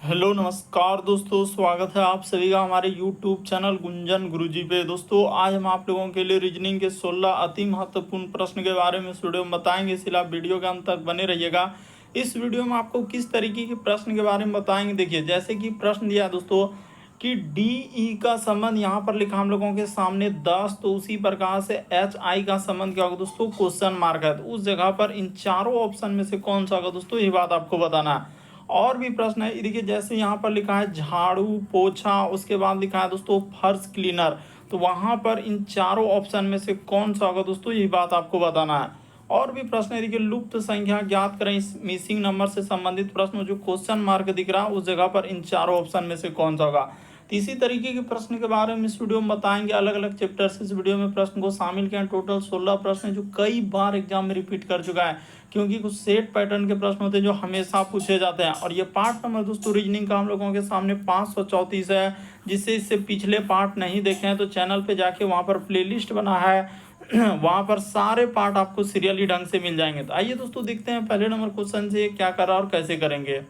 Hello नमस्कार दोस्तों, स्वागत है आप सभी का हमारे यूट्यूब चैनल गुंजन गुरुजी पे। दोस्तों आज हम आप लोगों के लिए रीजनिंग के 16 अति महत्वपूर्ण प्रश्न के बारे में इस वीडियो में बताएंगे, इसलिए आप वीडियो के अंत तक बने रहिएगा। इस वीडियो में आपको किस तरीके के प्रश्न के बारे में बताएंगे, देखिए जैसे कि प्रश्न दिया दोस्तों कि डी ई का संबंध यहाँ पर लिखा हम लोगों के सामने 10, तो उसी प्रकार से एच आई का संबंध क्या होगा दोस्तों, क्वेश्चन मार्क है। तो उस जगह पर इन चारों ऑप्शन में से कौन सा होगा दोस्तों, ये बात आपको बताना है। और भी प्रश्न है, देखिए जैसे यहाँ पर लिखा है झाड़ू पोछा, उसके बाद लिखा है दोस्तों फर्श क्लीनर, तो वहां पर इन चारों ऑप्शन में से कौन सा होगा दोस्तों, यही बात आपको बताना है। और भी प्रश्न है, देखिए लुप्त संख्या ज्ञात करें, इस मिसिंग नंबर से संबंधित प्रश्न जो क्वेश्चन मार्क दिख रहा है उस जगह पर इन चारों ऑप्शन में से कौन सा होगा। तो इसी तरीके के प्रश्न के बारे में इस वीडियो में बताएंगे, अलग अलग चैप्टर से इस वीडियो में प्रश्न को शामिल किया। टोटल 16 प्रश्न जो कई बार एग्जाम में रिपीट कर चुका है, क्योंकि कुछ सेट पैटर्न के प्रश्न होते हैं जो हमेशा पूछे जाते हैं। और ये पार्ट नंबर दोस्तों रीजनिंग का हम लोगों के सामने 534 है, जिससे इससे पिछले पार्ट नहीं देखे हैं तो चैनल पे जाके वहाँ पर प्लेलिस्ट बना है वहाँ पर सारे पार्ट आपको सीरियली ढंग से मिल जाएंगे। तो आइए दोस्तों देखते हैं पहले नंबर क्वेश्चन से क्या करा और कैसे करेंगे।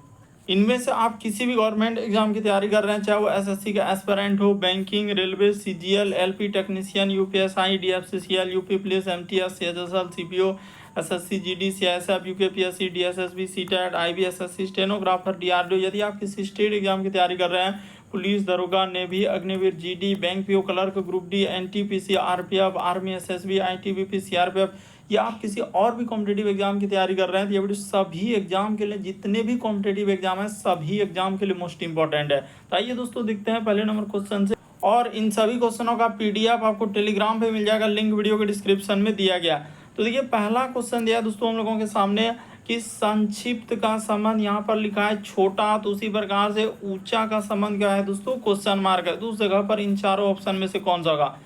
इनमें से आप किसी भी गवर्नमेंट एग्जाम की तैयारी कर रहे हैं, चाहे वो एसएससी का एस्पिरेंट हो, banking, railway, CGL, LP technician, UPSI, DFCCL, UP police, MTS, CHSL, CPO, SSC, GD, CISF, UKPSC, DSSB, CTET, IBSSC, stenographer, DRDO. यदि आप किसी स्टेट एग्जाम की तैयारी कर रहे हैं, पुलिस, दरोगा, navy, Agniveer, GD, bank PO, clerk, group D, NTPC, RPF, army, SSB, ITBP, CRPF, या आप किसी और भी कॉम्पिटेटिव एग्जाम की तैयारी कर रहे हैं, तो ये वीडियो सभी एग्जाम के लिए, जितने भी कॉम्पिटेटिव एग्जाम है सभी एग्जाम के लिए मोस्ट इंपॉर्टेंट है। तो आइए दोस्तों देखते हैं पहले नंबर क्वेश्चन से। और इन सभी क्वेश्चनों का पीडीएफ आपको टेलीग्राम पे मिल जाएगा, लिंक वीडियो के डिस्क्रिप्शन में दिया गया। तो देखिए पहला क्वेश्चन दिया दोस्तों हम लोगों के सामने कि संक्षिप्त का संबंध यहाँ पर लिखा है छोटा, तो उसी प्रकार से ऊंचा का संबंध क्या है दोस्तों, क्वेश्चन मार्क है। तो उस जगह पर इन चारों ऑप्शन में से कौन सा होगा।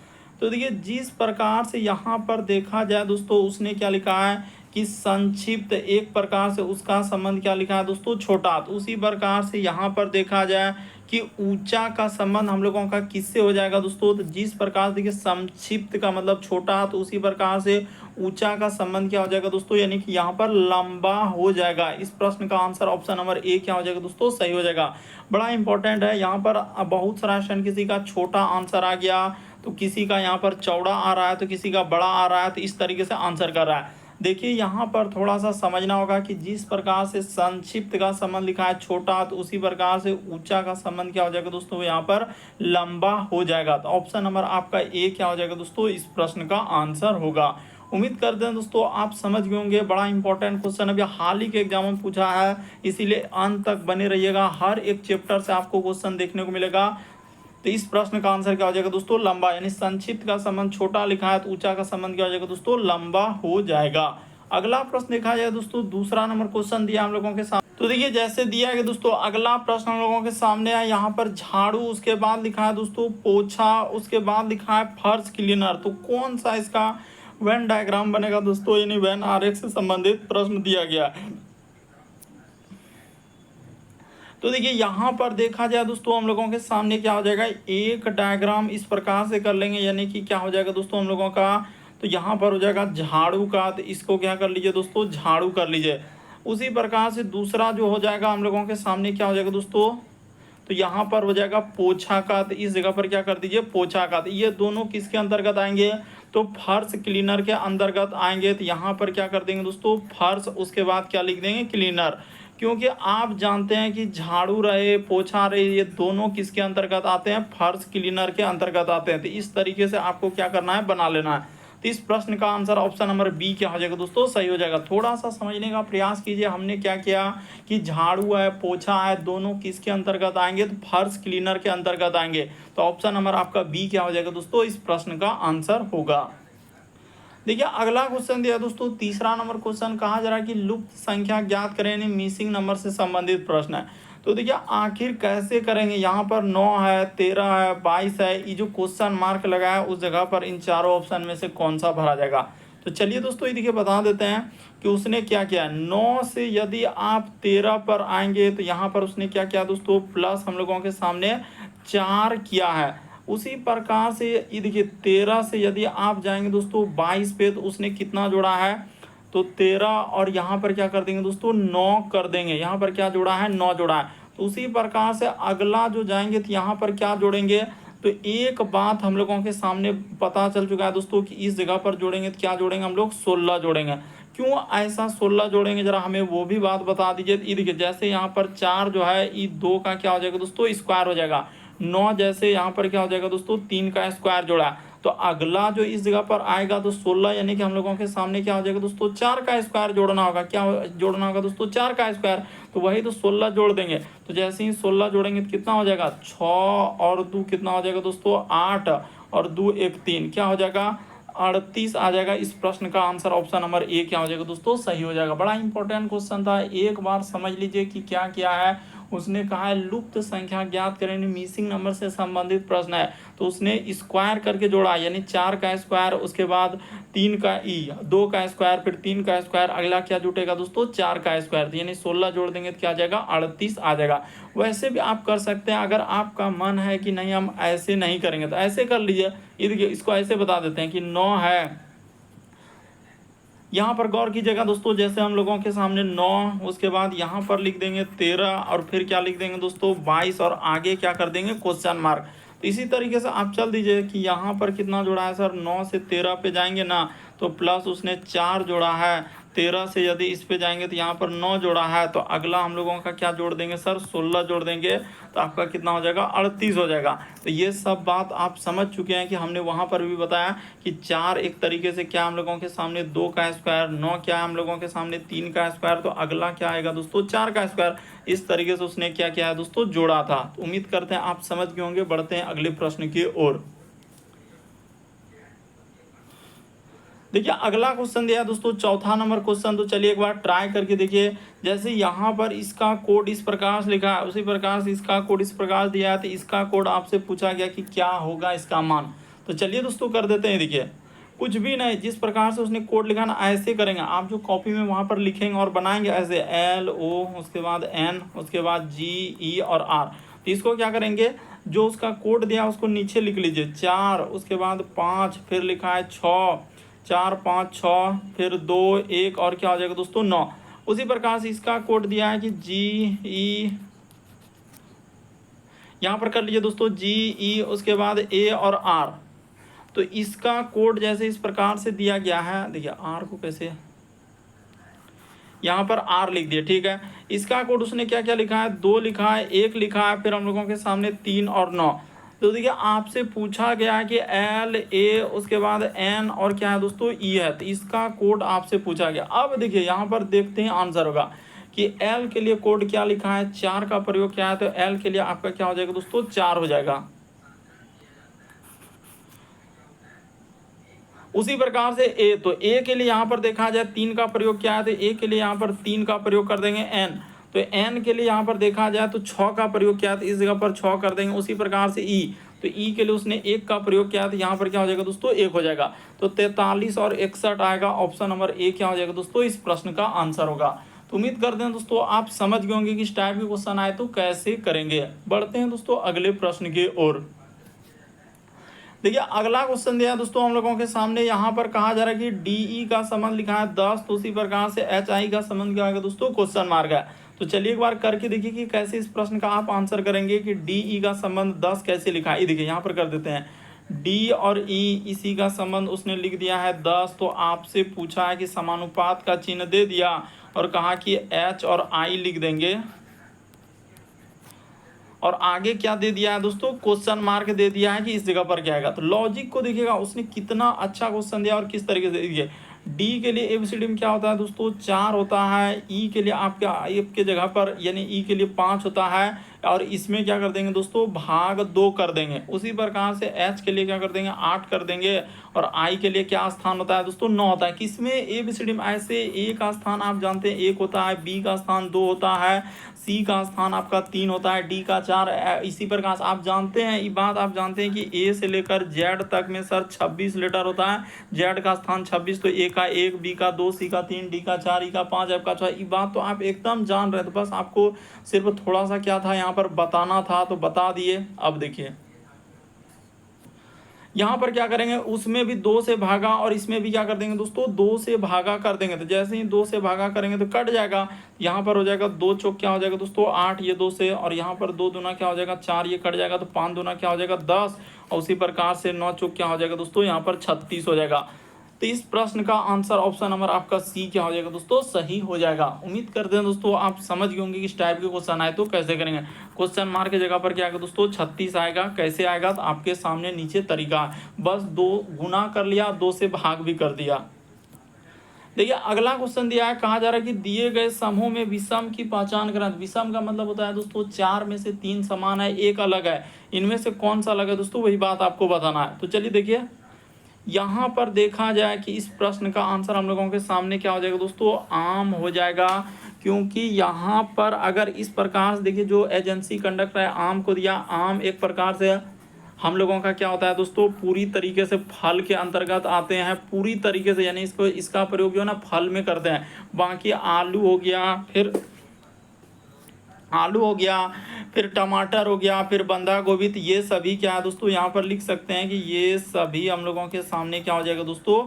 तो देखिए जिस प्रकार से यहाँ पर देखा जाए दोस्तों, उसने क्या लिखा है कि संक्षिप्त, एक प्रकार से उसका संबंध क्या लिखा है दोस्तों, छोटा। तो उसी प्रकार से यहाँ पर देखा जाए कि ऊंचा का संबंध हम लोगों का किससे हो जाएगा दोस्तों, तो जिस प्रकार देखिए संक्षिप्त का मतलब छोटा, तो उसी प्रकार से ऊंचा का संबंध क्या हो जाएगा दोस्तों, यानी कि यहाँ पर लंबा हो जाएगा। इस प्रश्न का आंसर ऑप्शन नंबर ए क्या हो जाएगा दोस्तों, सही हो जाएगा। बड़ा इंपॉर्टेंट है, यहाँ पर बहुत सारा क्वेश्चन किसी का छोटा आंसर आ गया, तो किसी का यहाँ पर चौड़ा आ रहा है, तो किसी का बड़ा आ रहा है, तो इस तरीके से आंसर कर रहा है। देखिए यहाँ पर थोड़ा सा समझना होगा कि जिस प्रकार से संक्षिप्त का संबंध लिखा है छोटा, तो उसी प्रकार से ऊंचा का संबंध क्या हो जाएगा दोस्तों, यहाँ पर लंबा हो जाएगा। तो ऑप्शन नंबर आपका ए क्या हो जाएगा दोस्तों, इस प्रश्न का आंसर होगा। उम्मीद करते हैं दोस्तों आप समझ गए होंगे, बड़ा इंपॉर्टेंट क्वेश्चन अभी हाल ही के एग्जाम में पूछा है, इसीलिए अंत तक बने रहिएगा। हर एक चैप्टर से आपको क्वेश्चन देखने को मिलेगा। तो इस प्रश्न का आंसर क्या हो जाएगा दोस्तों, लंबा, यानी संक्षिप्त का संबंध छोटा लिखा है तो ऊंचा का संबंध क्या हो जाएगा दोस्तों, लंबा हो जाएगा। अगला प्रश्न देखा जाए दोस्तों, दूसरा नंबर क्वेश्चन दिया हम लोगों के सामने। तो देखिए जैसे दिया है दोस्तों, अगला प्रश्न हम लोगों के सामने है, यहाँ पर झाड़ू, उसके बाद लिखा है दोस्तों पोछा, उसके बाद लिखा है फर्श क्लीनर। तो कौन सा इसका वेन डायग्राम बनेगा दोस्तों, यानी वेन आरेख से संबंधित प्रश्न दिया गया है। तो देखिए यहाँ पर देखा जाए दोस्तों हम लोगों के सामने क्या हो जाएगा, एक डायग्राम इस प्रकार से कर लेंगे, यानी कि क्या हो जाएगा दोस्तों हम लोगों का, तो यहाँ पर हो जाएगा झाड़ू का, तो इसको क्या कर लीजिए दोस्तों, झाड़ू कर लीजिए। उसी प्रकार से दूसरा जो हो जाएगा हम लोगों के सामने क्या हो जाएगा दोस्तों, तो यहाँ पर हो जाएगा पोछा का, तो इस जगह पर क्या कर दीजिए, पोछा का। तो ये दोनों किसके अंतर्गत आएंगे, तो फर्श क्लीनर के अंतर्गत आएंगे। तो यहाँ पर क्या कर देंगे दोस्तों, फर्श, उसके बाद क्या लिख देंगे, क्लीनर। क्योंकि आप जानते हैं कि झाड़ू रहे पोछा रहे, ये दोनों किसके अंतर्गत आते हैं, फर्श क्लीनर के अंतर्गत आते हैं। तो इस तरीके से आपको क्या करना है, बना लेना है। तो इस प्रश्न का आंसर ऑप्शन नंबर बी क्या हो जाएगा दोस्तों, सही हो जाएगा। थोड़ा सा समझने का प्रयास कीजिए, हमने क्या किया कि झाड़ू है पोछा है, दोनों किसके अंतर्गत आएंगे, तो फर्श क्लीनर के अंतर्गत आएंगे। तो ऑप्शन नंबर आपका बी क्या हो जाएगा दोस्तों, इस प्रश्न का आंसर होगा। देखिए अगला क्वेश्चन दिया दोस्तों, तीसरा नंबर क्वेश्चन, कहा जा रहा है कि लुप्त संख्या ज्ञात करें, यानी मिसिंग नंबर से संबंधित प्रश्न है। तो देखिए आखिर कैसे करेंगे, यहाँ पर 9 है, 13 है, 22 है, ये जो क्वेश्चन मार्क लगा है उस जगह पर इन चारों ऑप्शन में से कौन सा भरा जाएगा। तो चलिए दोस्तों ये देखिए बता देते हैं कि उसने क्या किया, 9 से यदि आप 13 पर आएंगे तो यहाँ पर उसने क्या किया दोस्तों, प्लस हम लोगों के सामने 4 किया है। उसी प्रकार से ये देखिए 13 से यदि आप जाएंगे दोस्तों 22 पे, तो उसने कितना जोड़ा है, तो 13 और यहाँ पर क्या कर देंगे दोस्तों, 9 कर देंगे। यहाँ पर क्या जोड़ा है, 9 जोड़ा है। तो उसी प्रकार से अगला जो जाएंगे तो यहाँ पर क्या जोड़ेंगे, तो एक बात हम लोगों के सामने पता चल चुका है दोस्तों कि इस जगह पर जोड़ेंगे तो क्या जोड़ेंगे हम लोग, 16 जोड़ेंगे। क्यों ऐसा 16 जोड़ेंगे जरा हमें वो भी बात बता दीजिए। ये देखिए जैसे यहाँ पर 4 जो है ये 2 का क्या हो जाएगा दोस्तों, स्क्वायर हो जाएगा। 9 जैसे यहाँ पर क्या हो जाएगा दोस्तों, 3 का स्क्वायर जोड़ा। तो अगला जो इस जगह पर आएगा तो 16, यानी कि हम लोगों के सामने क्या हो जाएगा दोस्तों, 4 का स्क्वायर जोड़ना होगा। क्या जोड़ना होगा दोस्तों, 4 का स्क्वायर। तो वही तो 16 जोड़ देंगे। तो जैसे ही 16 जोड़ेंगे तो कितना हो जाएगा, 6 और 2 कितना हो जाएगा दोस्तों, 8 और 2 1 3, क्या हो जाएगा, 38 आ जाएगा। इस प्रश्न का आंसर ऑप्शन नंबर ए क्या हो जाएगा दोस्तों, सही हो जाएगा। बड़ा इंपॉर्टेंट क्वेश्चन था, एक बार समझ लीजिए कि क्या किया है। उसने कहा है लुप्त संख्या ज्ञात करें, मिसिंग नंबर से संबंधित प्रश्न है। तो उसने स्क्वायर करके जोड़ा, यानी 4 का स्क्वायर, उसके बाद 3 का 2 का स्क्वायर, फिर 3 का स्क्वायर, अगला क्या जुटेगा दोस्तों, 4 का स्क्वायर। तो यानी 16 जोड़ देंगे तो क्या आ जाएगा, 38 आ जाएगा। वैसे भी आप कर सकते हैं, अगर आपका मन है कि नहीं हम ऐसे नहीं करेंगे तो ऐसे कर लीजिए। ये देखिए इसको ऐसे बता देते हैं कि 9 है, यहाँ पर गौर कीजिएगा दोस्तों, जैसे हम लोगों के सामने 9, उसके बाद यहाँ पर लिख देंगे 13 और फिर क्या लिख देंगे दोस्तों 22 और आगे क्या कर देंगे क्वेश्चन मार्क। तो इसी तरीके से आप चल दीजिए कि यहाँ पर कितना जोड़ा है सर, 9 से 13 पे जाएंगे ना तो प्लस उसने 4 जोड़ा है। 13 से यदि इस पे जाएंगे तो यहाँ पर 9 जोड़ा है, तो अगला हम लोगों का क्या जोड़ देंगे सर, 16 जोड़ देंगे। तो आपका कितना हो जाएगा, 38 हो जाएगा। तो ये सब बात आप समझ चुके हैं कि हमने वहाँ पर भी बताया कि 4 एक तरीके से क्या हम लोगों के सामने 2 का स्क्वायर, 9 क्या है हम लोगों के सामने 3 का स्क्वायर, तो अगला क्या आएगा दोस्तों 4 का स्क्वायर। इस तरीके से उसने क्या किया है दोस्तों, जोड़ा था। तो उम्मीद करते हैं आप समझ गए होंगे। बढ़ते हैं अगले प्रश्न की ओर। देखिए अगला क्वेश्चन दिया है दोस्तों, चौथा नंबर क्वेश्चन। तो चलिए एक बार ट्राई करके देखिए। जैसे यहाँ पर इसका कोड इस प्रकार से लिखा है, उसी प्रकार से इसका कोड इस प्रकार दिया है। तो इसका कोड आपसे पूछा गया कि क्या होगा इसका मान। तो चलिए दोस्तों कर देते हैं। देखिए कुछ भी नहीं, जिस प्रकार से उसने कोड लिखा ना ऐसे करेंगे आप। जो कॉपी में वहाँ पर लिखेंगे और बनाएंगे ऐसे LO, उसके बाद N, उसके बाद GE और R। तो इसको क्या करेंगे, जो उसका कोड दिया उसको नीचे लिख लीजिए 4, उसके बाद 5, फिर लिखा है 6, 4 5 6, फिर 2 1 और क्या हो जाएगा दोस्तों 9। उसी प्रकार से इसका कोड दिया है कि GE, यहाँ पर कर लीजिए दोस्तों GE, उसके बाद A और R। तो इसका कोड जैसे इस प्रकार से दिया गया है, देखिए R को कैसे, यहाँ पर R लिख दिया, ठीक है। इसका कोड उसने क्या क्या लिखा है, 2 लिखा है, 1 लिखा है, फिर हम लोगों के सामने 3 और 9। तो देखिए आपसे पूछा गया है कि LA, उसके बाद N और क्या है दोस्तों E है। तो इसका कोड आपसे पूछा गया। अब देखिए यहाँ पर देखते हैं आंसर होगा कि L के लिए कोड क्या लिखा है, 4 का प्रयोग क्या है। तो L के लिए आपका क्या हो जाएगा दोस्तों, 4 हो जाएगा। उसी प्रकार से A, तो A के लिए यहाँ पर देखा जाए 3 का प्रयोग क्या है। तो A के लिए यहाँ पर 3 का प्रयोग कर देंगे N। तो N के लिए यहाँ पर देखा जाए तो 6 का प्रयोग किया है, तो इस जगह पर 6 कर देंगे। उसी प्रकार से E, तो E के लिए उसने 1 का प्रयोग किया है, तो यहाँ पर क्या हो जाएगा दोस्तों 1 हो जाएगा। तो 43 और 61 आएगा। ऑप्शन नंबर ए क्या हो जाएगा दोस्तों, इस प्रश्न का आंसर होगा। तो उम्मीद करते हैं दोस्तों आप समझ गए होंगे कि इस टाइप के क्वेश्चन आए तो कैसे करेंगे। बढ़ते हैं दोस्तों अगले प्रश्न की ओर। देखिए अगला क्वेश्चन दिया है दोस्तों हम लोगों के सामने। यहाँ पर कहा जा रहा है कि DE का संबंध लिखा है 10, तो उसी प्रकार से HI का संबंध क्या होगा दोस्तों, क्वेश्चन मार्क है। तो चलिए एक बार करके देखिए कि कैसे इस प्रश्न का आप आंसर करेंगे कि DE का संबंध 10 कैसे लिखा है। देखिए यहाँ पर कर देते हैं D और E, इसी का संबंध उसने लिख दिया है 10। तो आपसे पूछा है कि समानुपात का चिन्ह दे दिया और कहा कि H और I लिख देंगे, और आगे क्या दे दिया है दोस्तों, क्वेश्चन मार्क दे दिया है कि इस जगह पर क्या आएगा। तो लॉजिक को देखिएगा उसने कितना अच्छा क्वेश्चन दिया और किस तरीके से दिया। डी के लिए एबीसीडी में क्या होता है दोस्तों, 4 होता है। ई के लिए आपके जगह पर यानी ई के लिए 5 होता है, और इसमें क्या कर देंगे दोस्तों, भाग 2 कर देंगे। उसी प्रकार से एच के लिए क्या कर देंगे, 8 कर देंगे, और आई के लिए क्या स्थान होता है दोस्तों, 9 होता है। किसमें, एबीसीडी में ऐसे ए का स्थान आप जानते हैं 1 होता है, बी का स्थान 2 होता है, सी का स्थान आपका 3 होता है, डी का 4। इसी प्रकार आप जानते हैं, ये बात आप जानते हैं कि ए से लेकर जेड तक में सर 26 लेटर होता है, जेड का स्थान 26, तो ए का 1, बी का 2, सी का 3, डी का 4, ई का 5, एफ का 6। ये बात तो आप एकदम जान रहे थे, बस आपको सिर्फ थोड़ा सा क्या था यहाँ पर बताना था, तो बता दिए। अब देखिए यहाँ पर क्या करेंगे, उसमें भी 2 से भागा और इसमें भी क्या कर देंगे दोस्तों, 2 से भागा कर देंगे। तो जैसे ही 2 से भागा करेंगे तो कट जाएगा। यहाँ पर हो जाएगा 2 चौक क्या हो जाएगा दोस्तों 8, ये 2 से, और यहाँ पर 2 दूना क्या हो जाएगा 4, ये कट जाएगा। तो 5 दूना क्या हो जाएगा 10, और उसी प्रकार से 9 चौक क्या हो जाएगा दोस्तों, यहाँ पर 36 हो जाएगा। तो इस प्रश्न का आंसर ऑप्शन नंबर आपका सी क्या हो जाएगा दोस्तों, सही हो जाएगा। उम्मीद करते हैं दोस्तों आप समझ गए होंगे कि इस टाइप के क्वेश्चन आए तो कैसे करेंगे। क्वेश्चन मार्क की जगह पर क्या आएगा दोस्तों 36 आएगा। कैसे आएगा, तो आपके सामने नीचे तरीका है, बस 2 गुना कर लिया, 2 से भाग भी कर दिया। देखिए अगला क्वेश्चन दिया है, कहा जा रहा है कि दिए गए समूह में विषम की पहचान करें। विषम का मतलब होता है दोस्तों 4 में से 3 समान है, 1 अलग है। इनमें से कौन सा अलग है दोस्तों, वही बात आपको बताना है। तो चलिए देखिए, यहाँ पर देखा जाए कि इस प्रश्न का आंसर हम लोगों के सामने क्या हो जाएगा दोस्तों, आम हो जाएगा। क्योंकि यहाँ पर अगर इस प्रकार से देखिए, जो एजेंसी कंडक्ट है आम को दिया, आम एक प्रकार से हम लोगों का क्या होता है दोस्तों, पूरी तरीके से फल के अंतर्गत आते हैं, पूरी तरीके से, यानी इसको इसका प्रयोग जो है ना फल में करते हैं। बाकी आलू हो गया, फिर टमाटर हो गया, फिर बंधा गोभी, तो ये सभी क्या है दोस्तों, यहाँ पर लिख सकते हैं कि ये सभी हम लोगों के सामने क्या हो जाएगा दोस्तों,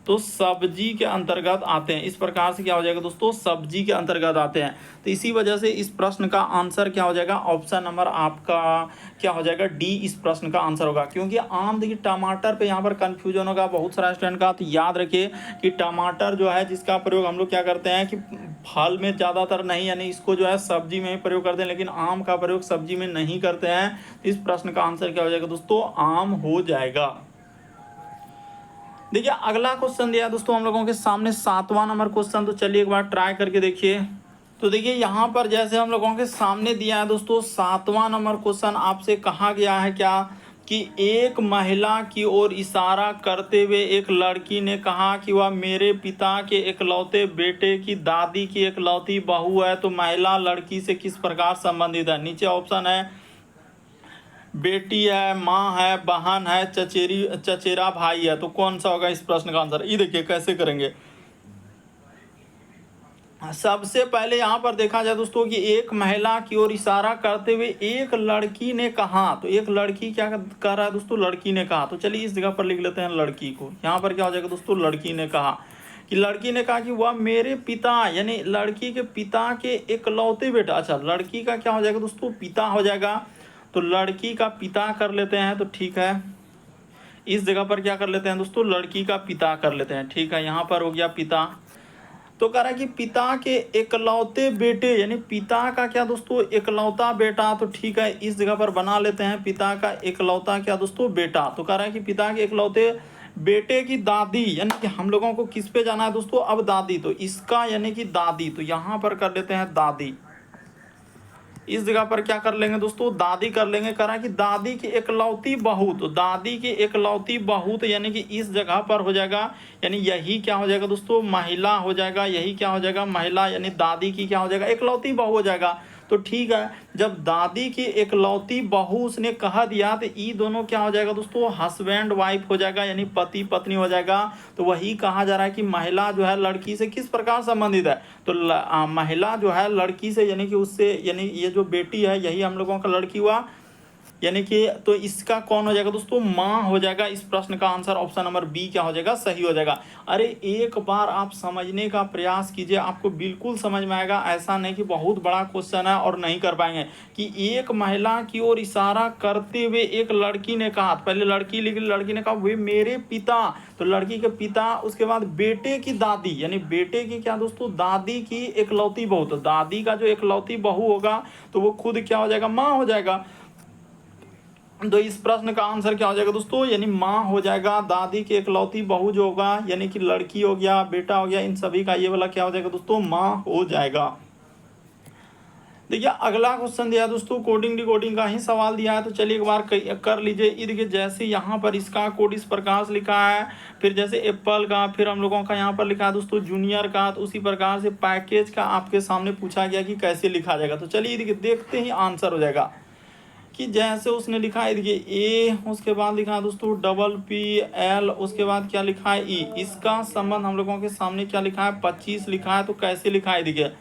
तो सब्जी के अंतर्गत आते हैं। इस प्रकार से क्या हो जाएगा दोस्तों, सब्जी के अंतर्गत आते हैं। तो इसी वजह से इस प्रश्न का आंसर क्या हो जाएगा, ऑप्शन नंबर आपका क्या हो जाएगा, डी इस प्रश्न का आंसर होगा। क्योंकि आम, देखिए टमाटर पे यहाँ पर कंफ्यूजन होगा बहुत सारा स्टूडेंट का। तो याद रखिए कि टमाटर जो है, जिसका प्रयोग हम लोग क्या करते हैं कि फल में ज़्यादातर नहीं, यानी इसको जो है सब्जी में ही प्रयोग करते हैं, लेकिन आम का प्रयोग सब्जी में नहीं करते हैं। इस प्रश्न का आंसर क्या हो जाएगा दोस्तों, आम हो जाएगा। देखिए अगला क्वेश्चन दिया है दोस्तों हम लोगों के सामने 7वां नंबर क्वेश्चन। तो चलिए एक बार ट्राई करके देखिए। तो देखिए यहाँ पर जैसे हम लोगों के सामने दिया है दोस्तों 7वां नंबर क्वेश्चन, आपसे कहा गया है क्या कि एक महिला की ओर इशारा करते हुए एक लड़की ने कहा कि वह मेरे पिता के इकलौते बेटे की दादी की इकलौती बहू है। तो महिला लड़की से किस प्रकार संबंधित है। नीचे ऑप्शन है, बेटी है, माँ है, बहन है, चचेरा भाई है। तो कौन सा होगा इस प्रश्न का आंसर। ये देखिए कैसे करेंगे। सबसे पहले यहाँ पर देखा जाए दोस्तों कि एक महिला की ओर इशारा करते हुए एक लड़की ने कहा। तो एक लड़की क्या कह रहा है दोस्तों, लड़की ने कहा। तो चलिए इस जगह पर लिख लेते हैं लड़की को। यहाँ पर क्या हो जाएगा दोस्तों, लड़की ने कहा कि लड़की ने कहा कि वह मेरे पिता, यानी लड़की के पिता के इकलौते बेटा। अच्छा, लड़की का क्या हो जाएगा दोस्तों, पिता हो जाएगा। तो लड़की का पिता कर लेते हैं, तो ठीक है। इस जगह पर क्या कर लेते हैं दोस्तों, लड़की का पिता कर लेते हैं, ठीक है। यहाँ पर हो गया पिता। तो कह रहा है कि पिता के इकलौते बेटे, यानी पिता का क्या दोस्तों, इकलौता बेटा। तो ठीक है, इस जगह पर बना लेते हैं पिता का इकलौता क्या दोस्तों, बेटा। तो कह रहा है कि पिता के इकलौते बेटे की दादी, यानी कि हम लोगों को किस पे जाना है दोस्तों, अब दादी। तो इसका यानी कि दादी, तो यहाँ पर कर लेते हैं दादी। इस जगह पर क्या कर लेंगे दोस्तों, दादी कर लेंगे। कह रहा है कि दादी की इकलौती बहू। तो दादी की इकलौती बहू, तो यानी कि इस जगह पर हो जाएगा, यानी यही क्या हो जाएगा दोस्तों, महिला हो जाएगा। यही क्या हो जाएगा, महिला, यानी दादी की क्या हो जाएगा, इकलौती बहू हो जाएगा। तो ठीक है, जब दादी की इकलौती बहू उसने कहा दिया, तो ये दोनों क्या हो जाएगा दोस्तों, हस्बैंड वाइफ हो जाएगा, यानी पति पत्नी हो जाएगा। तो वही कहा जा रहा है कि महिला जो है लड़की से किस प्रकार संबंधित है। तो महिला जो है लड़की से, यानी कि उससे, यानी ये जो बेटी है यही हम लोगों का लड़की हुआ, यानी कि तो इसका कौन हो जाएगा दोस्तों, माँ हो जाएगा। इस प्रश्न का आंसर ऑप्शन नंबर बी क्या हो जाएगा, सही हो जाएगा। अरे एक बार आप समझने का प्रयास कीजिए, आपको बिल्कुल समझ में आएगा। ऐसा नहीं कि बहुत बड़ा क्वेश्चन है और नहीं कर पाएंगे। कि एक महिला की ओर इशारा करते हुए एक लड़की ने कहा, पहले लड़की लिख, लड़की ने कहा वे मेरे पिता। तो लड़की के पिता, उसके बाद बेटे की दादी, यानी बेटे की क्या दोस्तों, दादी की इकलौती बहू। तो दादी का जो इकलौती बहू होगा तो वो खुद क्या हो जाएगा, माँ हो जाएगा। तो इस प्रश्न का आंसर क्या हो जाएगा दोस्तों, यानी माँ हो जाएगा। दादी की इकलौती बहू जो होगा, यानी कि लड़की हो गया, बेटा हो गया, इन सभी का ये वाला क्या हो जाएगा दोस्तों, माँ हो जाएगा। देखिए अगला क्वेश्चन दिया है दोस्तों, कोडिंग डिकोडिंग का ही सवाल दिया है। तो चलिए एक बार कर लीजिए। ये देखिए जैसे यहाँ पर इसका कोड इस प्रकार से लिखा है, फिर जैसे एप्पल का, फिर हम लोगों का यहाँ पर लिखा है दोस्तों जूनियर का। तो उसी प्रकार से पैकेज का आपके सामने पूछा गया कि कैसे लिखा जाएगा। तो चलिए देखिए देखते ही आंसर हो जाएगा। कि जैसे उसने लिखा है, देखिए ए, उसके बाद लिखा है दोस्तों PPL, उसके बाद क्या लिखा है ई। इसका संबंध हम लोगों के सामने क्या लिखा है, 25 लिखा है। तो कैसे लिखा है देखिए,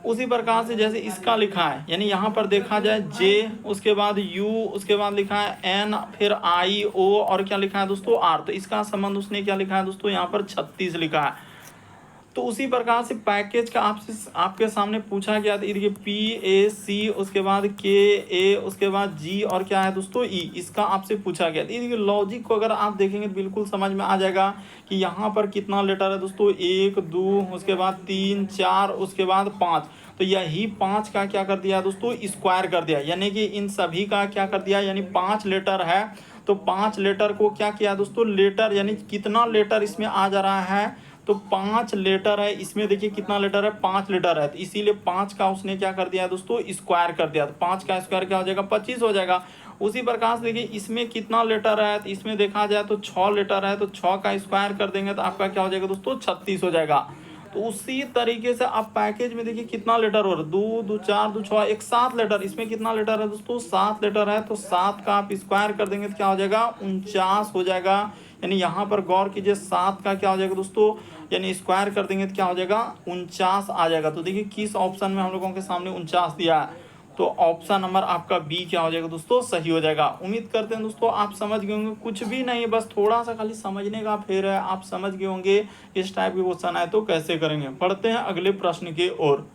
उसी प्रकार से जैसे इसका लिखा है, यानी यहाँ पर देखा जाए जे, उसके बाद यू, उसके बाद लिखा है एन, फिर आई ओ और क्या लिखा है दोस्तों आर, तो इसका संबंध उसने क्या लिखा है दोस्तों यहाँ पर 36 लिखा है। तो उसी प्रकार से पैकेज का आपसे आपके सामने पूछा गया था, देखिए पी ए सी, उसके बाद के ए, उसके बाद जी और क्या है दोस्तों ई, इसका आपसे पूछा गया था। देखिए लॉजिक को अगर आप देखेंगे तो बिल्कुल समझ में आ जाएगा कि यहाँ पर कितना लेटर है दोस्तों, 1 2, उसके बाद 3 4, उसके बाद 5, तो यही 5 का क्या कर दिया दोस्तों स्क्वायर कर दिया, यानी कि इन सभी का क्या कर दिया, यानी 5 लेटर है तो 5 लेटर को क्या किया दोस्तों, लेटर यानी कितना लेटर इसमें आ जा रहा है, तो 5 लेटर है इसमें, देखिए कितना लेटर है, 5 लेटर है, तो इसीलिए 5 का उसने क्या कर दिया दोस्तों स्क्वायर कर दिया, तो 5 का स्क्वायर क्या हो जाएगा 25 हो जाएगा। उसी प्रकार से देखिए इसमें कितना लेटर है, तो इसमें देखा जाए तो 6 लेटर है, तो 6 का स्क्वायर कर देंगे तो आपका क्या हो जाएगा दोस्तों 36 हो जाएगा। तो उसी तरीके से आप पैकेज में देखिए कितना लेटर हो रहा है, 2 2 4 2 6 एक 7 लेटर, इसमें कितना लेटर है दोस्तों 7 लेटर है, तो 7 का आप स्क्वायर कर देंगे तो क्या हो जाएगा 49 हो जाएगा। यानी यहाँ पर गौर कीजिए 7 का क्या हो जाएगा दोस्तों, यानी स्क्वायर कर देंगे तो क्या हो जाएगा 49 आ जाएगा। तो देखिए किस ऑप्शन में हम लोगों के सामने 49 दिया है, तो ऑप्शन नंबर आपका बी क्या हो जाएगा दोस्तों सही हो जाएगा। उम्मीद करते हैं दोस्तों आप समझ गए होंगे, कुछ भी नहीं है, बस थोड़ा सा खाली समझने का फेर है, आप समझ गए होंगे इस टाइप के क्वेश्चन आए तो कैसे करेंगे। पढ़ते हैं अगले प्रश्न की ओर।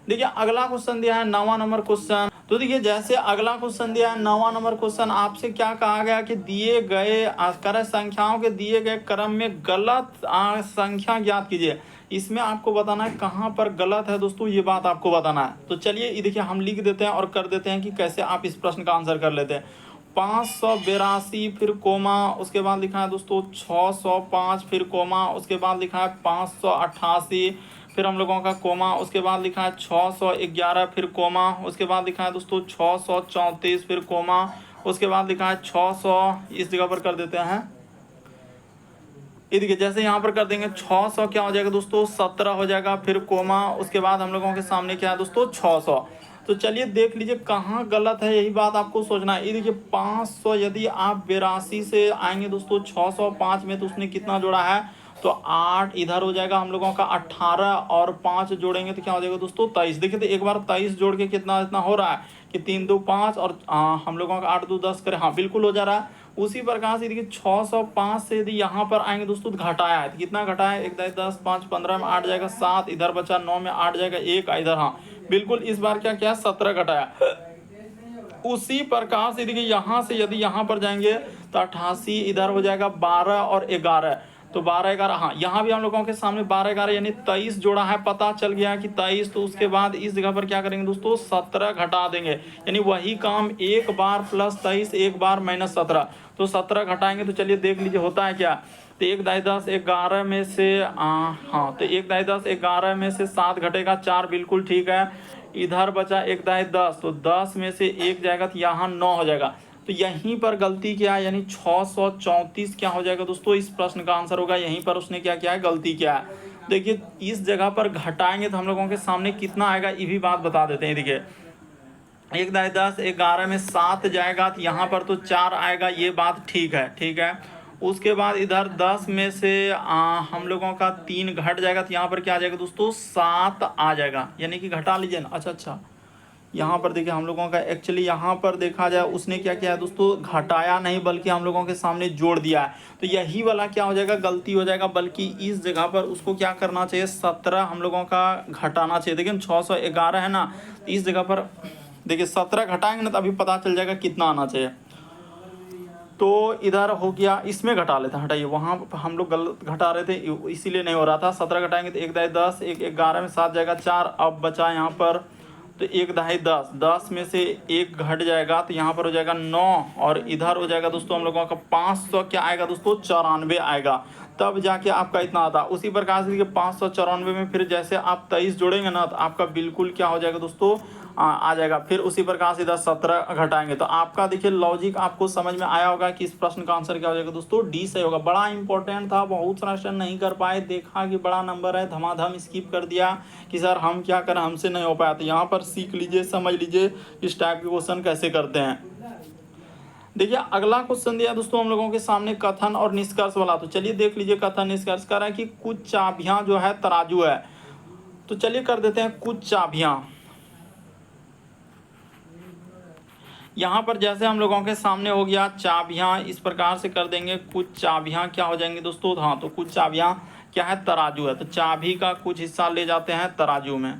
देखिए अगला क्वेश्चन दिया है 9वां नंबर क्वेश्चन। तो देखिए जैसे अगला क्वेश्चन दिया है 9वां नंबर क्वेश्चन, आपसे क्या कहा गया कि दिए गए क्रय संख्याओं के दिए गए क्रम में गलत संख्या ज्ञात कीजिए। इसमें आपको बताना है कहाँ पर गलत है दोस्तों, ये बात आपको बताना है। तो चलिए ये देखिए हम लिख देते हैं और कर देते हैं कि कैसे आप इस प्रश्न का आंसर कर लेते हैं। 582 फिर कोमा, उसके बाद लिखा है दोस्तों 605 फिर कोमा, उसके बाद लिखा है 588 फिर हम लोगों का कोमा, उसके बाद लिखा है 611 फिर कोमा, उसके बाद लिखा है दोस्तों 634 फिर कोमा, उसके बाद लिखा है 600, इस जगह पर कर देते हैं, ये देखिए जैसे यहाँ पर कर देंगे 600 क्या हो जाएगा दोस्तों 17 हो जाएगा फिर कोमा, उसके बाद हम लोगों के सामने क्या है दोस्तों 600। तो चलिए देख लीजिए कहाँ गलत है, यही बात आपको सोचना है। ये देखिए 500 यदि आप 82 से आएंगे दोस्तों 605 में, तो उसने कितना जोड़ा है, तो 8 इधर हो जाएगा हम लोगों का 18 और 5 जोड़ेंगे तो क्या हो जाएगा दोस्तों 23। देखिए तो एक बार 23 जोड़ के कितना इतना हो रहा है कि 3 2 5 और हम लोगों का 8 2 10 करे, हाँ बिल्कुल हो जा रहा है। उसी प्रकार से देखिए 605 से यदि यहाँ पर आएंगे दोस्तों तो घटाया है, तो कितना घटाया है, 1 10 5 15 में 8 जाएगा 7, इधर बचा 9 में 8 जाएगा 1 इधर, हाँ बिल्कुल इस बार क्या किया 17 घटाया। उसी प्रकार से देखिए यहाँ से यदि यहाँ पर जाएंगे तो 88 इधर हो जाएगा 12 और 11, तो 12 11, हाँ यहाँ भी हम लोगों के सामने 12 11 यानी 23 जोड़ा है, पता चल गया कि 23। तो उसके बाद इस जगह पर क्या करेंगे दोस्तों 17 घटा देंगे, यानी वही काम एक बार प्लस 23 एक बार माइनस 17, तो 17 घटाएंगे। तो चलिए देख लीजिए होता है क्या, तो 1 10 11 में से हाँ तो 1 10 11 में से 7 घटेगा 4, बिल्कुल ठीक है। इधर बचा 1 10, तो 10 में से 1 जाएगा तो यहाँ 9 हो जाएगा। तो यहीं पर गलती क्या है, यानी 634 क्या हो जाएगा दोस्तों इस प्रश्न का आंसर होगा। यहीं पर उसने क्या किया है, गलती किया है। देखिए इस जगह पर घटाएंगे तो हम लोगों के सामने कितना आएगा, ये भी बात बता देते हैं। देखिए 1 10 11 में 7 जाएगा तो यहाँ पर तो 4 आएगा, ये बात ठीक है, ठीक है। उसके बाद इधर 10 में से हम लोगों का 3 घट जाएगा तो यहाँ पर क्या आ जाएगा दोस्तों 7 आ जाएगा, यानी कि घटा लीजिए ना। अच्छा यहाँ पर देखिए हम लोगों का एक्चुअली यहाँ पर देखा जाए उसने क्या किया है दोस्तों, घटाया नहीं बल्कि हम लोगों के सामने जोड़ दिया है। तो यही वाला क्या हो जाएगा, गलती हो जाएगा, बल्कि इस जगह पर उसको क्या करना चाहिए 17 हम लोगों का घटाना चाहिए। देखिए 611 है ना, इस जगह पर देखिए 17 घटाएंगे ना तो अभी पता चल जाएगा कितना आना चाहिए। तो इधर हो गया, इसमें घटा लेते हैं, हटाइए वहाँ हम लोग गलत घटा रहे थे इसीलिए नहीं हो रहा था। 17 घटाएंगे तो 1 10 1 11 में 7 जाएगा 4, अब बचा यहाँ पर तो 1 10 10 में से 1 घट जाएगा तो यहाँ पर हो जाएगा 9, और इधर हो जाएगा दोस्तों हम लोगों का 500 क्या आएगा दोस्तों 94 आएगा, तब जाके आपका इतना आता। उसी प्रकार से देखिए 594 में फिर जैसे आप 23 जोड़ेंगे ना तो आपका बिल्कुल क्या हो जाएगा दोस्तों आ जाएगा। फिर उसी प्रकार से इधर 17 घटाएंगे तो आपका देखिए लॉजिक आपको समझ में आया होगा कि इस प्रश्न का आंसर क्या हो जाएगा दोस्तों डी सही होगा। बड़ा इंपॉर्टेंट था, बहुत सारा स्टूडेंट नहीं कर पाए, देखा कि बड़ा नंबर है धमाधम स्किप कर दिया कि सर हम क्या करें हमसे नहीं हो पाया। तो यहाँ पर सीख लीजिए, समझ लीजिए इस टाइप के क्वेश्चन कैसे करते हैं। देखिए अगला क्वेश्चन दिया दोस्तों हम लोगों के सामने कथन और निष्कर्ष वाला। तो चलिए देख लीजिए कथन निष्कर्ष कर रहा है कि कुछ चाबियां जो है तराजू है। तो तो चलिए कर देते हैं कुछ चाबियां। यहाँ पर जैसे हम लोगों के सामने हो गया चाबियां, इस प्रकार से कर देंगे कुछ चाबियां क्या हो जाएंगी दोस्तों, हाँ तो कुछ चाबियां क्या है, तराजू है, तो चाबी का कुछ हिस्सा ले जाते हैं तराजू में।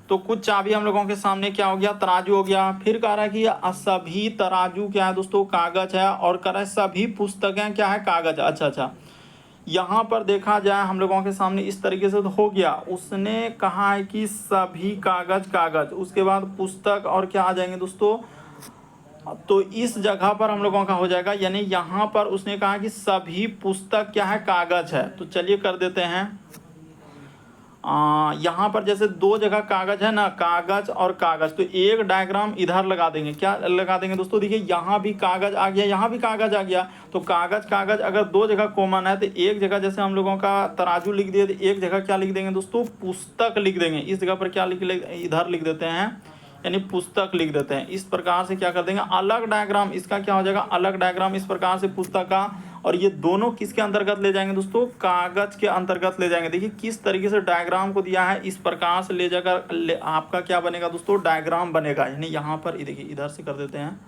तो कुछ चाबी हम लोगों के सामने क्या हो गया, तराजू हो गया। फिर कह रहा है कि सभी तराजू क्या है दोस्तों, कागज है, और कह रहा है सभी पुस्तकें क्या है, कागज। अच्छा, यहाँ पर देखा जाए हम लोगों के सामने इस तरीके से तो हो गया, उसने कहा है कि सभी कागज, उसके बाद पुस्तक और क्या आ जाएंगे दोस्तों, तो इस जगह पर हम लोगों का हो जाएगा, यानी यहाँ पर उसने कहा कि सभी पुस्तक क्या है, कागज है। तो चलिए कर देते हैं, यहाँ पर जैसे दो जगह कागज है ना, कागज और कागज, तो एक डायग्राम इधर लगा देंगे। क्या लगा देंगे दोस्तों, देखिए यहाँ भी कागज आ गया, यहाँ भी कागज आ गया, तो कागज अगर दो जगह कॉमन है तो एक जगह जैसे हम लोगों का तराजू लिख दिए, तो एक जगह क्या लिख देंगे दोस्तों, पुस्तक लिख देंगे। इस जगह पर क्या इधर लिख देते हैं, यानी पुस्तक लिख देते हैं। इस प्रकार से क्या कर देंगे, अलग डायग्राम, इसका क्या हो जाएगा, अलग डायग्राम इस प्रकार से पुस्तक का, और ये दोनों किसके अंतर्गत ले जाएंगे दोस्तों, कागज के अंतर्गत ले जाएंगे। देखिए किस तरीके से डायग्राम को दिया है, इस प्रकार से ले जाकर आपका क्या बनेगा दोस्तों, डायग्राम बनेगा। यानी यहाँ पर देखिए इधर से कर देते हैं,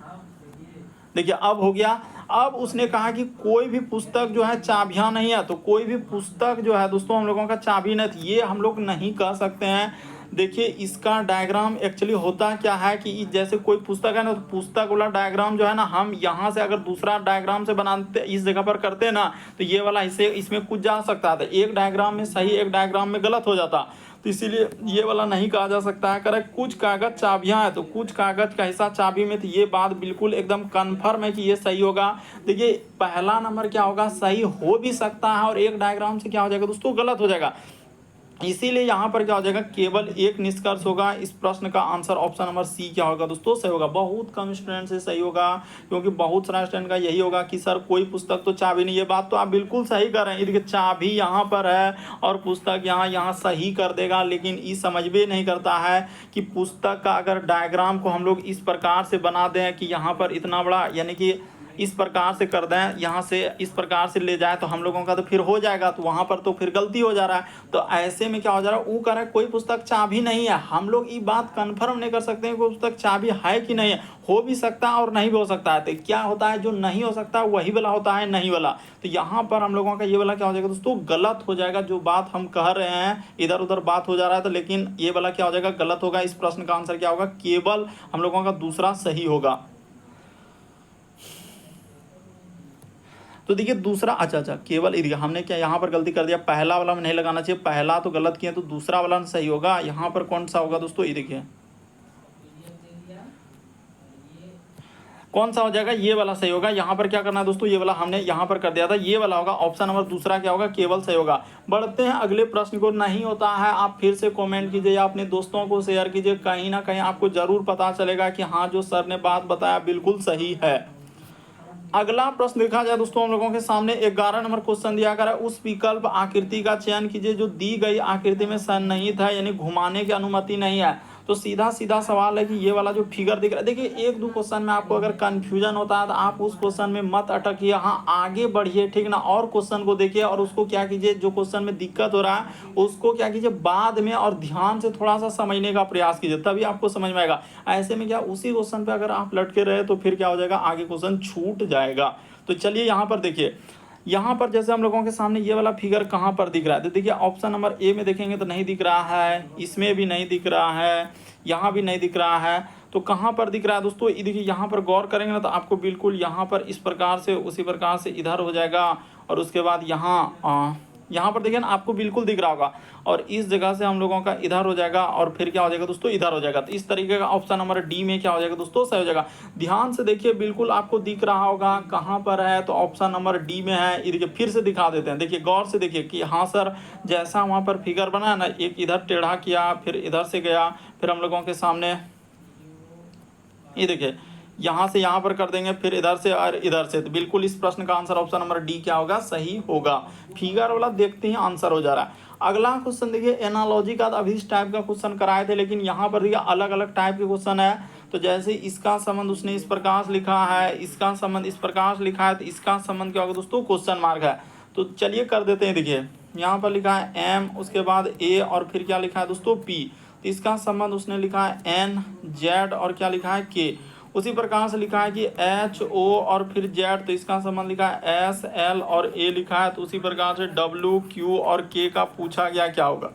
देखिए अब हो गया। अब उसने कहा कि कोई भी पुस्तक जो है चाबियां नहीं है, तो कोई भी पुस्तक जो है दोस्तों हम लोगों का चाबी नहीं, ये हम लोग नहीं कह सकते हैं। देखिए इसका डायग्राम एक्चुअली होता क्या है कि जैसे कोई पुस्तक है ना, तो पुस्तक वाला डायग्राम जो है ना, हम यहाँ से अगर दूसरा डायग्राम से बनाते इस जगह पर करते हैं ना, तो ये वाला इसमें कुछ जा सकता था, एक डायग्राम में सही एक डायग्राम में गलत हो जाता, तो इसीलिए ये वाला नहीं कहा जा सकता है। करेक्ट, कुछ कागज चाबियां हैं, तो कुछ कागज का हिस्सा चाबी में, तो ये बात बिल्कुल एकदम कन्फर्म है कि ये सही होगा। देखिए पहला नंबर क्या होगा, सही हो भी सकता है, और एक डायग्राम से क्या हो जाएगा दोस्तों, गलत हो जाएगा। इसीलिए यहाँ पर क्या हो जाएगा, केवल एक निष्कर्ष होगा। इस प्रश्न का आंसर ऑप्शन नंबर सी क्या होगा दोस्तों, सही होगा। बहुत कम स्टूडेंट से सही होगा, क्योंकि बहुत सारा स्टूडेंट का यही होगा कि सर कोई पुस्तक तो चाबी नहीं। ये बात तो आप बिल्कुल सही कर रहे हैं, देखिए चाबी यहाँ पर है और पुस्तक यहाँ सही कर देगा, लेकिन ये समझ में नहीं करता है कि पुस्तक का अगर डायग्राम को हम लोग इस प्रकार से बना दें कि यहाँ पर इतना बड़ा, यानी कि इस प्रकार से कर दें, यहाँ से इस प्रकार से ले जाए, तो हम लोगों का तो फिर हो जाएगा, तो वहाँ पर तो फिर गलती हो जा रहा है। तो ऐसे में क्या हो जा रहा है, वो कह रहा है कोई पुस्तक चाबी नहीं है। हम लोग ये बात कंफर्म नहीं कर सकते हैं कोई पुस्तक चाबी है कि नहीं है, हो भी सकता है और नहीं भी हो सकता है। तो क्या होता है, जो नहीं हो सकता वही वाला होता है, नहीं वाला। तो यहाँ पर हम लोगों का ये वाला क्या हो जाएगा दोस्तों, गलत हो जाएगा। जो बात हम कह रहे हैं इधर उधर बात हो जा रहा है, तो लेकिन ये वाला क्या हो जाएगा, गलत होगा। इस प्रश्न का आंसर क्या होगा, केवल हम लोगों का दूसरा सही होगा। तो देखिए दूसरा, अच्छा केवल एरिया हमने क्या यहाँ पर गलती कर दिया, पहला वाला में नहीं लगाना चाहिए, पहला तो गलत किया, तो दूसरा वाला सही होगा। यहाँ पर कौन सा होगा दोस्तों, ये देखिए कौन सा हो जाएगा, ये वाला सही होगा। यहाँ पर क्या करना है दोस्तों, ये वाला हमने यहाँ पर कर दिया था, ये वाला होगा। ऑप्शन नंबर दूसरा क्या होगा, केवल सही होगा। बढ़ते हैं अगले प्रश्न को। नहीं होता है आप फिर से कमेंट कीजिए या अपने दोस्तों को शेयर कीजिए, कहीं ना कहीं आपको जरूर पता चलेगा कि हाँ जो सर ने बात बताया बिल्कुल सही है। अगला प्रश्न देखा जाए दोस्तों, हम लोगों के सामने 11 नंबर क्वेश्चन दिया गया है। उस विकल्प आकृति का चयन कीजिए जो दी गई आकृति में सन्निहित है, यानी घुमाने की अनुमति नहीं है। तो सीधा सवाल है कि ये वाला जो फिगर दिख रहा है, देखिए एक दो क्वेश्चन में आपको अगर कंफ्यूजन होता है तो आप उस क्वेश्चन में मत अटकिए, हाँ आगे बढ़िए, ठीक ना, और क्वेश्चन को देखिए और उसको क्या कीजिए, जो क्वेश्चन में दिक्कत हो रहा है उसको क्या कीजिए बाद में और ध्यान से थोड़ा सा समझने का प्रयास कीजिए, तभी आपको समझ में आएगा। ऐसे में क्या उसी क्वेश्चन पे अगर आप लटके रहे तो फिर क्या हो जाएगा, आगे क्वेश्चन छूट जाएगा। तो चलिए यहाँ पर देखिए, यहाँ पर जैसे हम लोगों के सामने ये वाला फिगर कहाँ पर दिख रहा है, तो देखिए ऑप्शन नंबर ए में देखेंगे तो नहीं दिख रहा है, इसमें भी नहीं दिख रहा है, यहाँ भी नहीं दिख रहा है। तो कहाँ पर दिख रहा है दोस्तों, ये देखिए यहाँ पर गौर करेंगे ना तो आपको बिल्कुल यहाँ पर इस प्रकार से उसी प्रकार से इधर हो जाएगा, और उसके बाद यहाँ पर देखिए ना आपको बिल्कुल दिख रहा होगा, और इस जगह से हम लोगों का इधर हो जाएगा, और फिर क्या हो जाएगा दोस्तों, इधर हो जाएगा। तो इस तरीके का ऑप्शन नंबर डी में क्या हो जाएगा दोस्तों, सही हो जाएगा। ध्यान से देखिए बिल्कुल आपको दिख रहा होगा कहाँ पर है, तो ऑप्शन नंबर डी में है। ये देखिए फिर से दिखा देते हैं, देखिए गौर से देखिए कि हाँ सर जैसा वहाँ पर फिगर बना है ना, एक इधर टेढ़ा किया, फिर इधर से गया, फिर हम लोगों के सामने ये देखिए यहाँ से यहाँ पर कर देंगे, फिर इधर से और इधर से। तो बिल्कुल इस प्रश्न का आंसर ऑप्शन नंबर डी क्या होगा, सही होगा। फिगर वाला देखते ही आंसर हो जा रहा है। अगला क्वेश्चन देखिए, एनालॉजी का अभी इस टाइप का क्वेश्चन कराए थे, लेकिन यहाँ पर देखिए अलग अलग टाइप के क्वेश्चन है। तो जैसे इसका संबंध उसने इस प्रकार से लिखा है, इसका संबंध इस प्रकार से लिखा है, तो इसका संबंध क्या होगा दोस्तों, क्वेश्चन मार्क है। तो चलिए कर देते हैं, देखिए यहाँ पर लिखा है एम, उसके बाद ए और फिर क्या लिखा है दोस्तों पी। तो इसका संबंध उसने लिखा है एन जेड और क्या लिखा है के। उसी प्रकार से लिखा है कि एच ओ और फिर जेड, तो इसका संबंध लिखा है एस एल और ए लिखा है। तो उसी प्रकार से डब्ल्यू क्यू और के का पूछा गया क्या होगा।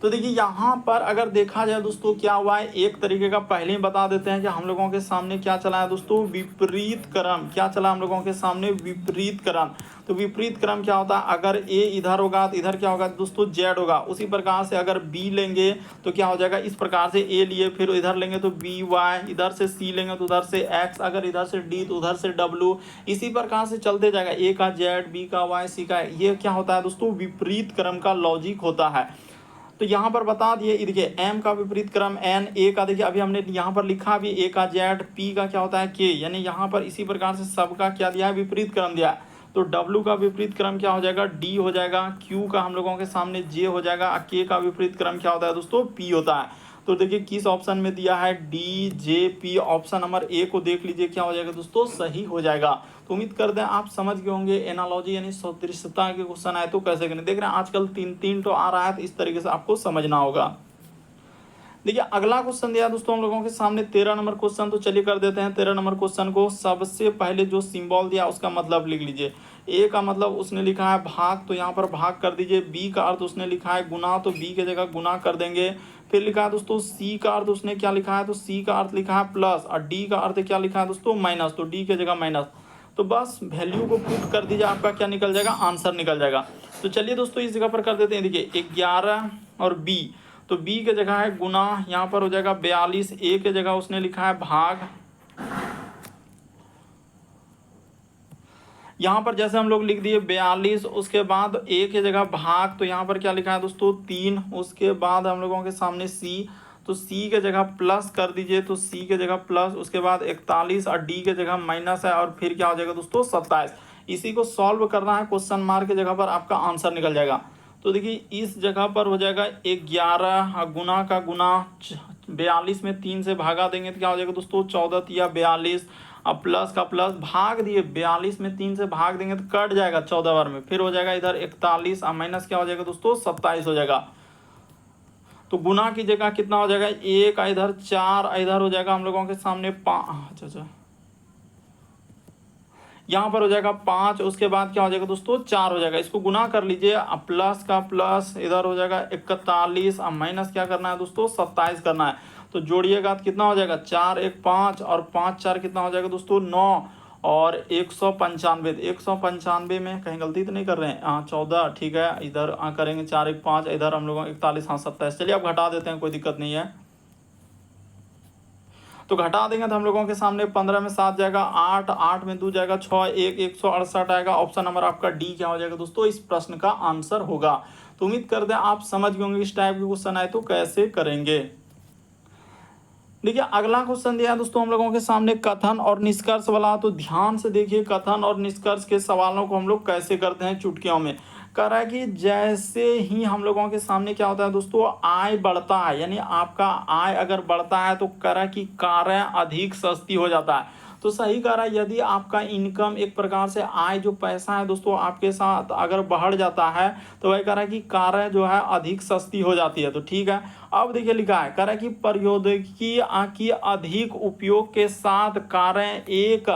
तो देखिए यहाँ पर अगर देखा जाए दोस्तों क्या हुआ है, एक तरीके का पहले ही बता देते हैं कि हम लोगों के सामने क्या चला है दोस्तों, विपरीत क्रम। क्या चला हम लोगों के सामने, विपरीत क्रम। तो विपरीत क्रम क्या होता है, अगर ए इधर होगा तो इधर क्या होगा दोस्तों, जेड होगा। उसी प्रकार से अगर बी लेंगे तो क्या हो जाएगा, इस प्रकार से ए लिए फिर इधर लेंगे तो बी वाई, इधर से सी लेंगे तो उधर से एक्स, अगर इधर से डी तो उधर से डब्ल्यू। इसी प्रकार से चलते जाएगा, ए का जेड, बी का वाई, सी का। ये क्या होता है दोस्तों, विपरीत क्रम का लॉजिक होता है। तो यहाँ पर बता दिए, देखिए एम का विपरीत क्रम एन, ए का देखिए अभी हमने यहाँ पर लिखा भी, ए का जेड, पी का क्या होता है के, यानी यहाँ पर इसी प्रकार से सबका क्या दिया है, विपरीत क्रम दिया है। तो डब्ल्यू का विपरीत क्रम क्या हो जाएगा, डी हो जाएगा। क्यू का हम लोगों के सामने जे हो जाएगा। के का विपरीत क्रम क्या होता है दोस्तों, पी होता है। तो देखिए किस ऑप्शन में दिया है, D J P. Option number A को देख लीजिए क्या हो जाएगा दोस्तों, सही हो जाएगा। तो उम्मीद करते हैं आप समझ गए होंगे एनालॉजी यानी सदृशता के क्वेश्चन आए तो कैसे करें। देख रहे हैं आजकल 3-3 तो आ रहा है, तो इस तरीके से आपको समझना होगा। देखिए अगला क्वेश्चन दिया दोस्तों हम लोगों के सामने 13 नंबर क्वेश्चन। तो चलिए कर देते हैं 13 नंबर क्वेश्चन को। सबसे पहले जो सिंबल दिया उसका मतलब लिख लीजिए। ए का मतलब उसने लिखा है भाग, तो यहाँ पर भाग कर दीजिए। बी का अर्थ उसने लिखा है गुना, तो बी की जगह गुना कर देंगे। फिर लिखा है दोस्तों सी का अर्थ उसने क्या लिखा है, तो सी का अर्थ लिखा है प्लस, और डी का अर्थ क्या लिखा है दोस्तों, माइनस, तो डी की जगह माइनस। तो बस वैल्यू को पुट कर दीजिए, आपका क्या निकल जाएगा, आंसर निकल जाएगा। तो चलिए दोस्तों इस जगह पर कर देते हैं। देखिए 11 और बी, तो बी की जगह है गुना, यहाँ पर हो जाएगा 42। ए की जगह उसने लिखा है भाग, यहाँ पर जैसे हम लोग लिख दिए 42, उसके बाद ए की जगह भाग, तो यहाँ पर क्या लिखा है दोस्तों 3। उसके बाद हम लोगों के सामने सी, तो सी के जगह प्लस कर दीजिए, तो सी के जगह प्लस, उसके बाद 41 और डी के जगह माइनस है, और फिर क्या हो जाएगा दोस्तों 27। इसी को सॉल्व करना है, क्वेश्चन मार्क की जगह पर आपका आंसर निकल जाएगा। तो देखिए इस जगह पर हो जाएगा 11 गुना का गुना, 42 में 3 से भागा देंगे तो क्या हो जाएगा दोस्तों 14 या 42। अब प्लस का प्लस भाग दिए, 42 में 3 से भाग देंगे तो कट जाएगा 14 बार में, फिर हो जाएगा इधर 41 और माइनस क्या हो जाएगा दोस्तों 27 हो जाएगा। तो गुना की जगह कितना हो जाएगा, 1 इधर 4 इधर हो जाएगा हम लोगों के सामने 5, अच्छा यहाँ पर हो जाएगा 5। उसके बाद क्या हो जाएगा दोस्तों 4 हो जाएगा। इसको गुना कर लीजिए, अब प्लस का प्लस इधर हो जाएगा 41 और माइनस क्या करना है दोस्तों 27 करना है। तो जोड़िएगा तो कितना हो जाएगा 4 1 5 और 5 4 कितना हो जाएगा दोस्तों 9 और 195। 195 में कहीं गलती तो नहीं कर रहे हैं, हाँ 14 ठीक है। इधर करेंगे 4 1 5, इधर हम लोग 41 हाँ 27। चलिए अब घटा देते हैं, कोई दिक्कत नहीं है। तो घटा देंगे तो हम लोगों के सामने 15 में 7 जाएगा 8, 8 में 2 जाएगा 6, 1 168 आएगा। ऑप्शन नंबर आपका डी क्या हो जाएगा दोस्तों, इस प्रश्न का आंसर होगा। तो उम्मीद करते हैं आप समझ गए होंगे इस टाइप के क्वेश्चन आए तो कैसे करेंगे। देखिए अगला क्वेश्चन दिया है दोस्तों हम लोगों के सामने कथन और निष्कर्ष वाला। तो ध्यान से देखिए कथन और निष्कर्ष के सवालों को हम लोग कैसे करते हैं चुटकियों में। कह रहा है कि जैसे ही हम लोगों के सामने क्या होता है दोस्तों, आय बढ़ता है, यानी आपका आय अगर बढ़ता है तो कह रहा है कि कारें अधिक सस्ती हो जाता है। तो सही कह रहा है, यदि आपका इनकम एक प्रकार से आय जो पैसा है दोस्तों आपके साथ अगर बढ़ जाता है तो वह कह रहा है कि कारें जो है अधिक सस्ती हो जाती है। तो ठीक है, अब देखिए लिखा है, कह रहा है कि प्रौद्योगिकी की अधिक उपयोग के साथ कारें एक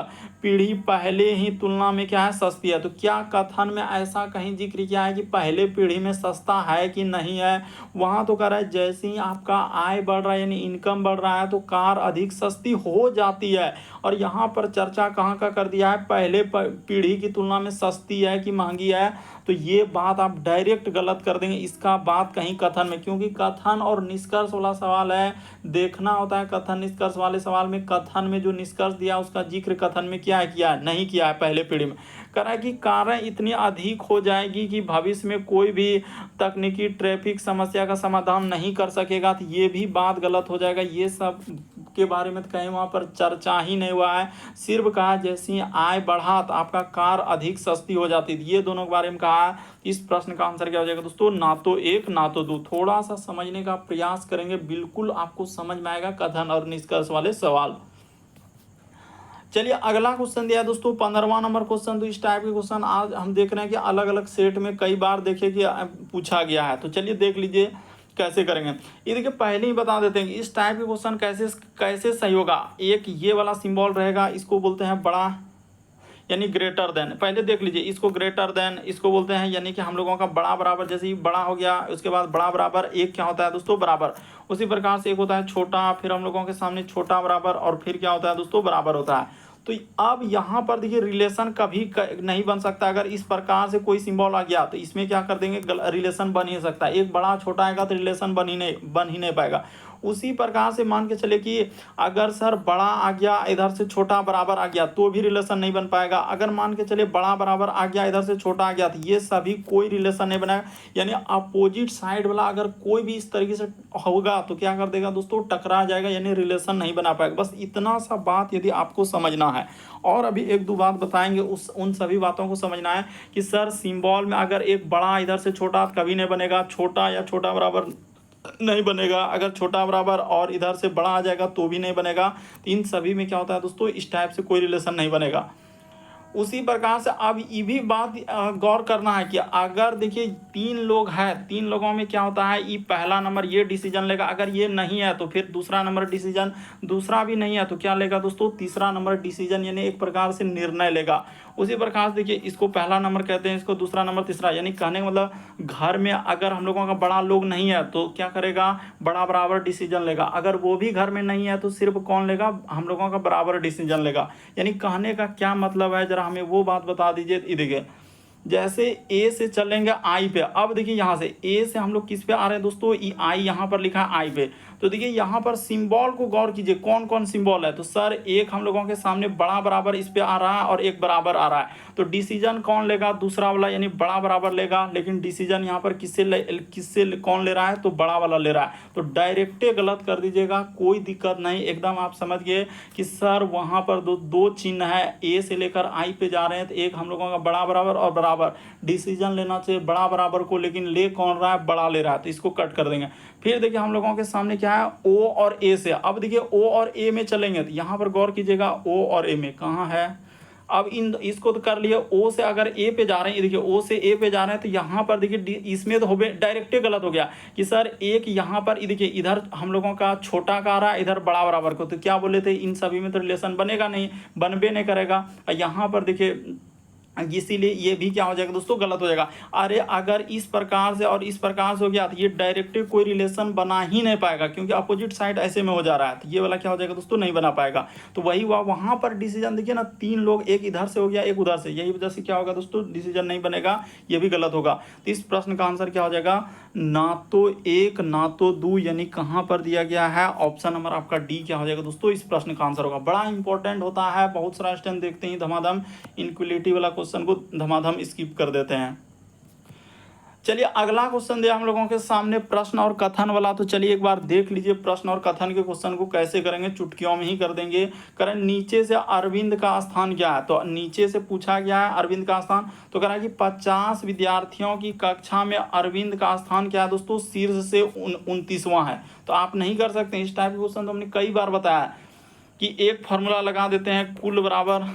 पीढ़ी पहले ही तुलना में क्या है सस्ती है। तो क्या कथन में ऐसा कहीं जिक्र किया है कि पहले पीढ़ी में सस्ता है कि नहीं है। वहाँ तो कह रहा है जैसे ही आपका आय बढ़ रहा है यानी इनकम बढ़ रहा है तो कार अधिक सस्ती हो जाती है। और यहाँ पर चर्चा कहाँ का कर दिया है, पहले पीढ़ी की तुलना में सस्ती है कि महंगी है। तो ये बात आप डायरेक्ट गलत कर देंगे, इसका बात कहीं कथन में, क्योंकि कथन और निष्कर्ष वाला सवाल है, देखना होता है कथन निष्कर्ष वाले सवाल में कथन में जो निष्कर्ष दिया उसका जिक्र कथन में क्या है नहीं किया है पहले पीढ़ी में। कह रहा है कि कारें इतनी अधिक हो जाएगी कि भविष्य में कोई भी तकनीकी ट्रैफिक समस्या का समाधान नहीं कर सकेगा। तो ये भी बात गलत हो जाएगा। ये सब के बारे में तो कहीं वहाँ पर चर्चा ही नहीं हुआ है, सिर्फ कहा जैसी आय बढ़ा तो आपका कार अधिक सस्ती हो जाती थी, ये दोनों के बारे में कहा है। इस प्रश्न का आंसर क्या हो जाएगा दोस्तों, ना तो एक ना तो दो। थोड़ा सा समझने का प्रयास करेंगे, बिल्कुल आपको समझ में आएगा कथन और निष्कर्ष वाले सवाल। चलिए अगला क्वेश्चन दिया है दोस्तों 15वां नंबर क्वेश्चन। तो इस टाइप के क्वेश्चन आज हम देख रहे हैं कि अलग अलग सेट में कई बार देखे कि पूछा गया है। तो चलिए देख लीजिए कैसे करेंगे। ये देखिए पहले ही बता देते हैं कि इस टाइप के क्वेश्चन कैसे कैसे सही होगा। एक ये वाला सिंबल रहेगा, इसको बोलते हैं बड़ा यानी ग्रेटर देन। पहले देख लीजिए, इसको ग्रेटर देन इसको बोलते हैं, यानी कि हम लोगों का बड़ा बराबर, जैसे ही बड़ा हो गया उसके बाद बड़ा बराबर एक क्या होता है दोस्तों बराबर। उसी प्रकार से एक होता है छोटा, फिर हम लोगों के सामने छोटा बराबर, और फिर क्या होता है दोस्तों बराबर होता है। तो अब यहाँ पर देखिए रिलेशन कभी नहीं बन सकता। अगर इस प्रकार से कोई सिंबल आ गया तो इसमें क्या कर देंगे, रिलेशन बन ही सकता है। एक बड़ा छोटा आएगा तो रिलेशन बन ही नहीं पाएगा। उसी प्रकार से मान के चले कि अगर सर बड़ा आ गया इधर से छोटा बराबर आ गया तो भी रिलेशन नहीं बन पाएगा। अगर मान के चले बड़ा बराबर आ गया इधर से छोटा आ गया तो ये सभी कोई रिलेशन नहीं बनाएगा। यानी अपोजिट साइड वाला अगर कोई भी इस तरीके से होगा तो क्या कर देगा दोस्तों, टकरा जाएगा, यानी रिलेशन नहीं बना पाएगा। बस इतना सा बात यदि आपको समझना है, और अभी एक दो बात बताएंगे, उन सभी बातों को समझना है कि सर सिंबल में अगर एक बड़ा इधर से छोटा कभी नहीं बनेगा, छोटा या छोटा बराबर नहीं बनेगा। अगर छोटा बराबर और इधर से बड़ा आ जाएगा तो भी नहीं बनेगा। तो इन सभी में क्या होता है दोस्तों, इस टाइप से कोई रिलेशन नहीं बनेगा। उसी प्रकार से अब ये भी बात गौर करना है कि अगर देखिए 3 लोग हैं, 3 लोगों में क्या होता है, ये पहला नंबर ये डिसीजन लेगा। अगर ये नहीं है तो फिर दूसरा नंबर डिसीजन, दूसरा भी नहीं है तो क्या लेगा दोस्तों, तीसरा नंबर डिसीजन, यानी एक प्रकार से निर्णय लेगा। उसी प्रकार से देखिए इसको पहला नंबर कहते हैं, इसको दूसरा नंबर, तीसरा, यानी कहने का मतलब घर में अगर हम लोगों का बड़ा लोग नहीं है तो क्या करेगा, बड़ा बराबर डिसीजन लेगा। अगर वो भी घर में नहीं है तो सिर्फ कौन लेगा, हम लोगों का बराबर डिसीजन लेगा। यानी कहने का क्या मतलब है, जरा हमें वो बात बता दीजिए। ये देखिए जैसे ए से चलेंगे आई पे। अब देखिए यहाँ से ए से हम लोग किस पे आ रहे हैं दोस्तों, ई आई यहाँ पर लिखा है आई पे। तो देखिए यहाँ पर सिंबल को गौर कीजिए, कौन कौन सिंबल है। तो सर एक हम लोगों के सामने बड़ा बराबर इस पे आ रहा है और एक बराबर आ रहा है। तो डिसीजन कौन लेगा, दूसरा वाला, यानी बड़ा बराबर लेगा। लेकिन डिसीजन यहाँ पर किससे कौन ले रहा है, तो बड़ा वाला ले रहा है। तो डायरेक्टे गलत कर दीजिएगा, कोई दिक्कत नहीं। एकदम आप समझ गए कि सर वहाँ पर दो चिन्ह है, ए से लेकर आई पे जा रहे हैं। तो एक हम लोगों का बड़ा बराबर और बराबर, डिसीजन लेना चाहिए बड़ा बराबर को, लेकिन ले कौन रहा है, बड़ा ले रहा है। तो इसको कट कर देंगे। फिर देखिए हम लोगों के सामने क्या है, ओ और ए से। अब देखिए ओ और ए में चलेंगे तो यहाँ पर गौर कीजिएगा, ओ और ए में कहाँ है। अब इसको तो कर लिए, ओ से अगर ए पे जा रहे हैं, देखिए ओ से ए पे जा रहे हैं तो यहाँ पर देखिए इसमें तो हो गए डायरेक्ट गलत हो गया कि सर एक यहाँ पर देखिए इधर हम लोगों का छोटा का आ रहा है, इधर बड़ा बराबर को। तो क्या बोले थे, इन सभी में तो रिलेशन बनेगा नहीं, बनबे नहीं करेगा। यहाँ पर देखिए इसीलिए ये भी क्या हो जाएगा दोस्तों, गलत हो जाएगा। अरे अगर इस प्रकार से और इस प्रकार से हो गया तो ये डायरेक्टली कोई रिलेशन बना ही नहीं पाएगा, क्योंकि अपोजिट साइड ऐसे में हो जा रहा है। तो ये वाला क्या हो जाएगा दोस्तों, नहीं बना पाएगा। तो वही हुआ वहां पर डिसीजन, देखिए ना 3 लोग, एक इधर से हो गया एक उधर से, यही वजह से क्या होगा दोस्तों, डिसीजन नहीं बनेगा, ये भी गलत होगा। तो इस प्रश्न का आंसर क्या हो जाएगा, ना तो 1 ना तो 2, यानी कहाँ पर दिया गया है, ऑप्शन नंबर आपका डी क्या हो जाएगा दोस्तों, इस प्रश्न का आंसर होगा। बड़ा इंपॉर्टेंट होता है, बहुत सारा स्टूडेंट देखते हैं धमाधम इनक्वलिटी वाला क्वेश्चन को धमाधम स्किप कर देते हैं। चलिए अगला क्वेश्चन दिया हम लोगों के सामने प्रश्न और कथन वाला। तो चलिए एक बार देख लीजिए प्रश्न और कथन के क्वेश्चन को कैसे करेंगे, चुटकियों में ही कर देंगे। करें नीचे से अरविंद का स्थान क्या है। तो नीचे से पूछा गया है अरविंद का स्थान, तो कह रहा है कि 50 विद्यार्थियों की कक्षा में अरविंद का स्थान क्या है दोस्तों, शीर्ष से 29वां है। तो आप नहीं कर सकते इस टाइप के क्वेश्चन, तो हमने कई बार बताया कि एक फॉर्मूला लगा देते हैं, कुल बराबर,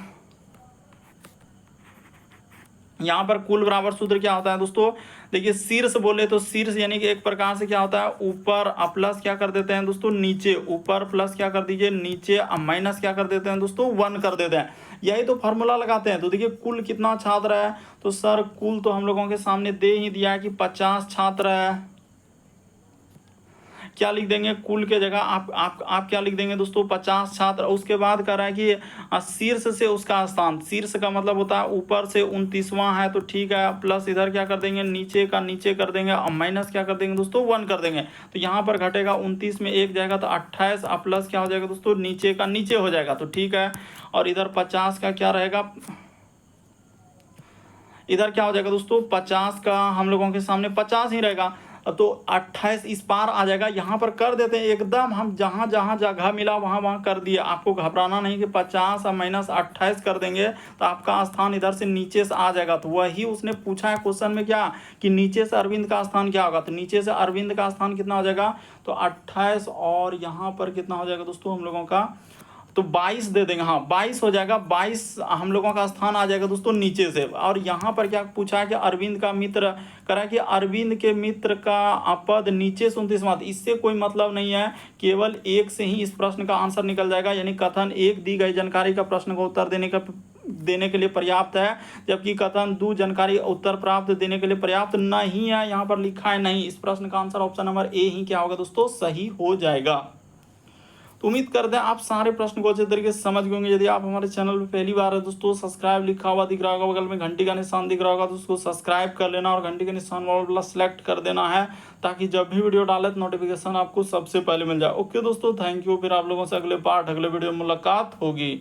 यहाँ पर कुल बराबर सूत्र क्या होता है दोस्तों, देखिए शीर्ष बोले तो शीर्ष यानी कि एक प्रकार से क्या होता है, ऊपर प्लस क्या कर देते हैं दोस्तों नीचे, ऊपर प्लस क्या कर दीजिए नीचे, माइनस क्या कर देते हैं दोस्तों 1 कर देते हैं। यही तो फार्मूला लगाते हैं। तो देखिए कुल कितना छात्र है, तो सर कुल तो हम लोगों के सामने दे ही दिया है कि 50 छात्र है। क्या लिख देंगे, कुल के जगह आप क्या लिख देंगे दोस्तों 50 छात्र। उसके बाद कह रहा है कि शीर्ष से उसका स्थान, शीर्ष का मतलब होता है ऊपर से 29वां है, तो ठीक है, प्लस इधर क्या कर देंगे नीचे का नीचे कर देंगे, और माइनस क्या कर देंगे दोस्तों 1 कर देंगे। तो यहाँ पर घटेगा 29 में 1 जाएगा तो 28, और प्लस क्या हो जाएगा दोस्तों नीचे का नीचे हो जाएगा, तो ठीक है। और इधर 50 का क्या रहेगा, इधर क्या हो जाएगा दोस्तों 50 का हम लोगों के सामने 50 ही रहेगा, तो 28 इस पार आ जाएगा। यहाँ पर कर देते हैं एकदम, हम जहाँ जहाँ जगह मिला वहाँ वहाँ कर दिए। आपको घबराना नहीं कि 50 और माइनस 28 कर देंगे तो आपका स्थान इधर से नीचे से आ जाएगा। तो वही उसने पूछा है क्वेश्चन में क्या, कि नीचे से अरविंद का स्थान क्या होगा। तो नीचे से अरविंद का स्थान कितना हो जाएगा, तो 28, और यहाँ पर कितना हो जाएगा दोस्तों हम लोगों का, तो 22 दे देंगे, हाँ 22 हो जाएगा। 22 हम लोगों का स्थान आ जाएगा दोस्तों नीचे से। और यहाँ पर क्या पूछा है कि अरविंद का मित्र करा कि अरविंद के मित्र का पद नीचे से 29वां। इससे कोई मतलब नहीं है, केवल एक से ही इस प्रश्न का आंसर निकल जाएगा। यानी कथन एक दी गई जानकारी का प्रश्न का उत्तर देने के लिए पर्याप्त है, जबकि कथन 2 जानकारी उत्तर प्राप्त देने के लिए पर्याप्त नहीं है। यहाँ पर लिखा है नहीं। इस प्रश्न का आंसर ऑप्शन नंबर ए ही क्या होगा दोस्तों, सही हो जाएगा। तो उम्मीद करते हैं आप सारे प्रश्न को अच्छे तरीके से समझ गए होंगे। यदि आप हमारे चैनल पर पहली बार है दोस्तों, सब्सक्राइब लिखा हुआ दिख रहा होगा, बगल में घंटी का निशान दिख रहा होगा, तो उसको सब्सक्राइब कर लेना और घंटी के निशान वाला सेलेक्ट कर देना है, ताकि जब भी वीडियो डाले तो नोटिफिकेशन आपको सबसे पहले मिल जाए। ओके दोस्तों, थैंक यू। फिर आप लोगों से अगले वीडियो में मुलाकात होगी।